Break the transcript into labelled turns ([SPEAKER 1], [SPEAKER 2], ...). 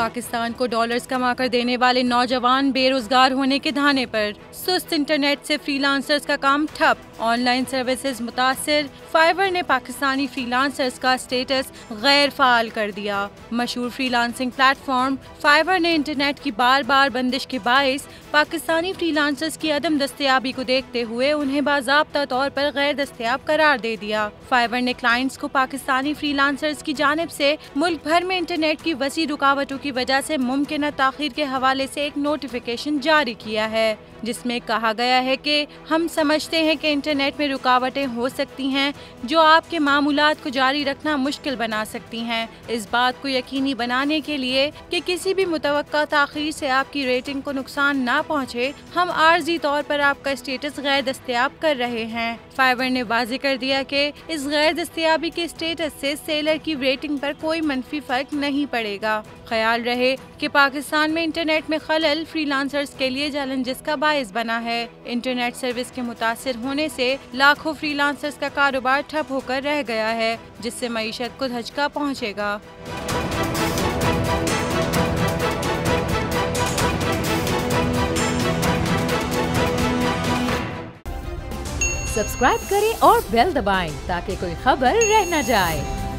[SPEAKER 1] पाकिस्तान को डॉलर्स कमा कर देने वाले नौजवान बेरोजगार होने के धाने पर। सुस्त इंटरनेट से फ्रीलांसर्स का काम ठप, ऑनलाइन सर्विसेज मुतासिर। फाइवर ने पाकिस्तानी फ्रीलांसर्स का स्टेटस गैर फाल कर दिया। मशहूर फ्रीलांसिंग प्लेटफॉर्म फाइवर ने इंटरनेट की बार बार बंदिश के बाइस पाकिस्तानी फ्रीलांसर्स की अदम दस्तयाबी को देखते हुए उन्हें बाज़ाब्ता तौर पर गैर दस्तयाब करार दे दिया। फाइवर ने क्लाइंट्स को पाकिस्तानी फ्रीलांसर्स की जानिब से मुल्क भर में इंटरनेट की वसी रुकावटों की वजह से मुमकिन ताखीर के हवाले से एक नोटिफिकेशन जारी किया है, जिसमें कहा गया है कि हम समझते हैं कि इंटरनेट में रुकावटें हो सकती हैं जो आपके मामूलात को जारी रखना मुश्किल बना सकती हैं। इस बात को यकीनी बनाने के लिए कि किसी भी मुतवक्का ताखीर से आपकी रेटिंग को नुकसान ना पहुंचे, हम आर्जी तौर पर आपका स्टेटस गैर दस्तयाब कर रहे हैं। फाइवर ने वाज़ेह कर दिया कि इस गैर दस्तयाबी के स्टेटस से सेलर की रेटिंग पर कोई मनफी फर्क नहीं पड़ेगा। ख्याल रहे कि पाकिस्तान में इंटरनेट में खलल फ्रीलांसर्स के लिए चैलेंजेस का बायस बना है। इंटरनेट सर्विस के मुतासिर होने से लाखों फ्रीलांसर्स का कारोबार ठप होकर रह गया है, जिससे मईशत को धचका पहुंचेगा।
[SPEAKER 2] सब्सक्राइब करें और बेल दबाएं ताकि कोई खबर रह न जाए।